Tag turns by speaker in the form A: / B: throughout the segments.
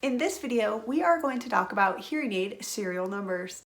A: In this video, we are going to talk about hearing aid serial numbers.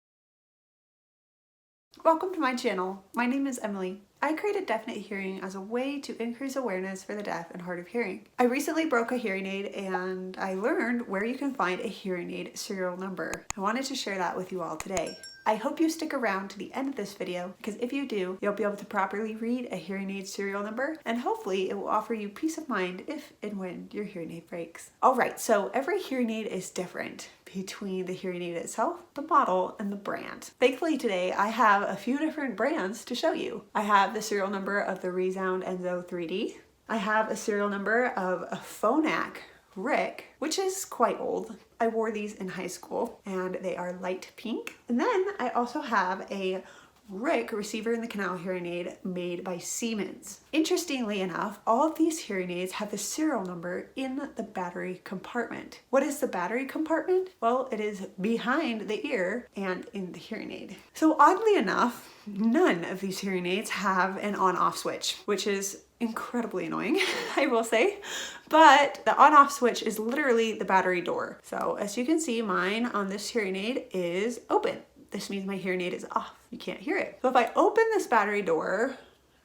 A: Welcome to my channel. My name is Emily. I created Definite Hearing as a way to increase awareness for the deaf and hard of hearing. I recently broke a hearing aid and I learned where you can find a hearing aid serial number. I wanted to share that with you all today. I hope you stick around to the end of this video because if you do, you'll be able to properly read a hearing aid serial number and hopefully it will offer you peace of mind if and when your hearing aid breaks. Alright, so every hearing aid is different between the hearing aid itself, the model, and the brand. Thankfully today I have a few different brands to show you. I have the serial number of the ReSound Enzo 3D. I have a serial number of a Phonak Rick, which is quite old. I wore these in high school and they are light pink. And then I also have a Rick receiver in the canal hearing aid made by Siemens. Interestingly enough, all of these hearing aids have the serial number in the battery compartment. What is the battery compartment? Well, it is behind the ear and in the hearing aid. So oddly enough, none of these hearing aids have an on-off switch, which is incredibly annoying, I will say. But the on-off switch is literally the battery door. So as you can see, mine on this hearing aid is open. This means my hearing aid is off. You can't hear it. So if I open this battery door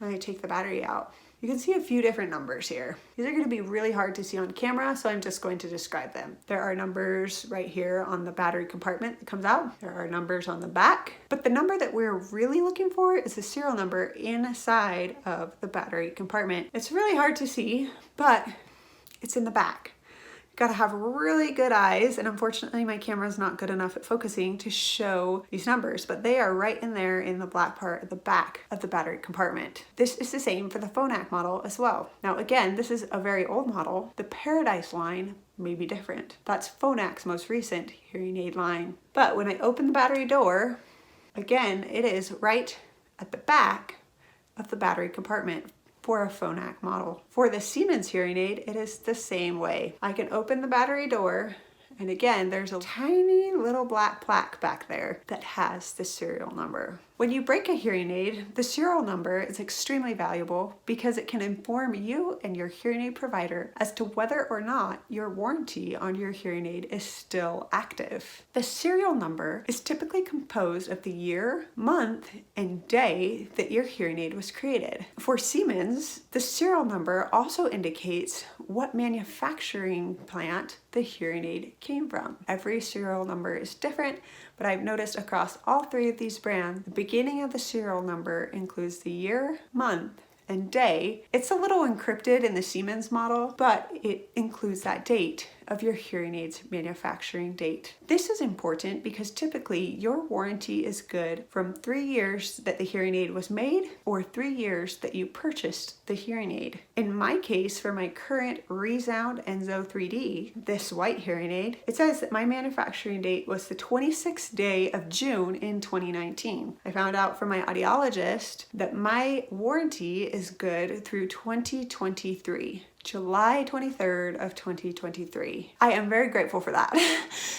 A: and I take the battery out, you can see a few different numbers here. These are going to be really hard to see on camera, so I'm just going to describe them. There are numbers right here on the battery compartment that comes out. There are numbers on the back, but the number that we're really looking for is the serial number inside of the battery compartment. It's really hard to see, but it's in the back. Gotta have really good eyes, and unfortunately my camera is not good enough at focusing to show these numbers, but they are right in there in the black part at the back of the battery compartment. This is the same for the Phonak model as well. Now again, this is a very old model. The Paradise line may be different. That's Phonak's most recent hearing aid line. But when I open the battery door, again, it is right at the back of the battery compartment for a Phonak model. For the Siemens hearing aid, it is the same way. I can open the battery door, and again, there's a tiny little black plaque back there that has the serial number. When you break a hearing aid, the serial number is extremely valuable because it can inform you and your hearing aid provider as to whether or not your warranty on your hearing aid is still active. The serial number is typically composed of the year, month, and day that your hearing aid was created. For Siemens, the serial number also indicates what manufacturing plant the hearing aid came from. Every serial number is different, but I've noticed across all three of these brands, the beginning of the serial number includes the year, month, and day. It's a little encrypted in the Siemens model, but it includes that date of your hearing aid's manufacturing date. This is important because typically your warranty is good from 3 years that the hearing aid was made or 3 years that you purchased the hearing aid. In my case, for my current ReSound Enzo 3D, this white hearing aid, it says that my manufacturing date was the 26th day of June in 2019. I found out from my audiologist that my warranty is good through 2023. July 23rd of 2023. I am very grateful for that.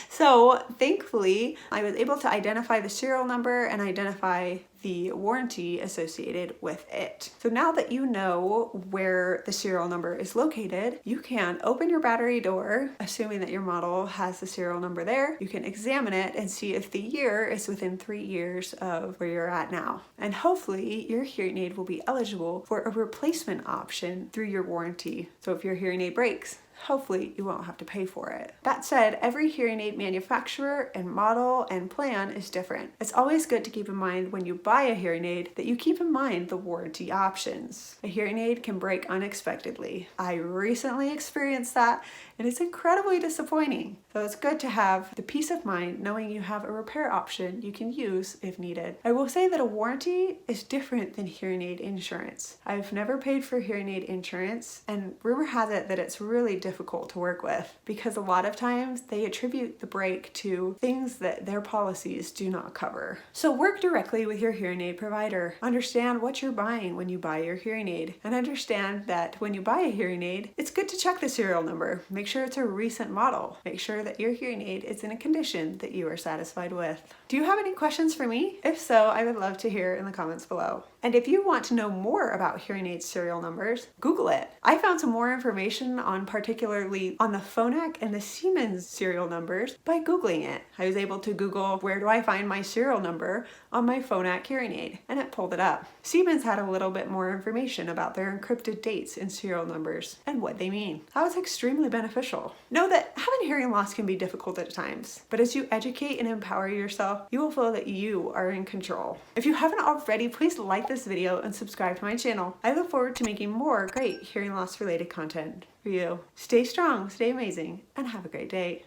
A: So thankfully, I was able to identify the serial number and identify the warranty associated with it. So now that you know where the serial number is located, you can open your battery door, assuming that your model has the serial number there. You can examine it and see if the year is within 3 years of where you're at now. And hopefully your hearing aid will be eligible for a replacement option through your warranty. So if your hearing aid breaks, hopefully you won't have to pay for it. That said, every hearing aid manufacturer and model and plan is different. It's always good to keep in mind when you buy a hearing aid that you keep in mind the warranty options. A hearing aid can break unexpectedly. I recently experienced that and it's incredibly disappointing. So it's good to have the peace of mind knowing you have a repair option you can use if needed. I will say that a warranty is different than hearing aid insurance. I've never paid for hearing aid insurance, and rumor has it that it's really difficult to work with because a lot of times they attribute the break to things that their policies do not cover. So work directly with your hearing aid provider. Understand what you're buying when you buy your hearing aid, and understand that when you buy a hearing aid, it's good to check the serial number. Make sure it's a recent model. Make sure that your hearing aid is in a condition that you are satisfied with. Do you have any questions for me? If so, I would love to hear in the comments below. And if you want to know more about hearing aid serial numbers, Google it. I found some more information on particular particularly on the Phonak and the Siemens serial numbers by Googling it. I was able to Google, where do I find my serial number on my Phonak hearing aid? And it pulled it up. Siemens had a little bit more information about their encrypted dates and serial numbers and what they mean. That was extremely beneficial. Know that having hearing loss can be difficult at times, but as you educate and empower yourself, you will feel that you are in control. If you haven't already, please like this video and subscribe to my channel. I look forward to making more great hearing loss related content for you. Stay strong, stay amazing, and have a great day.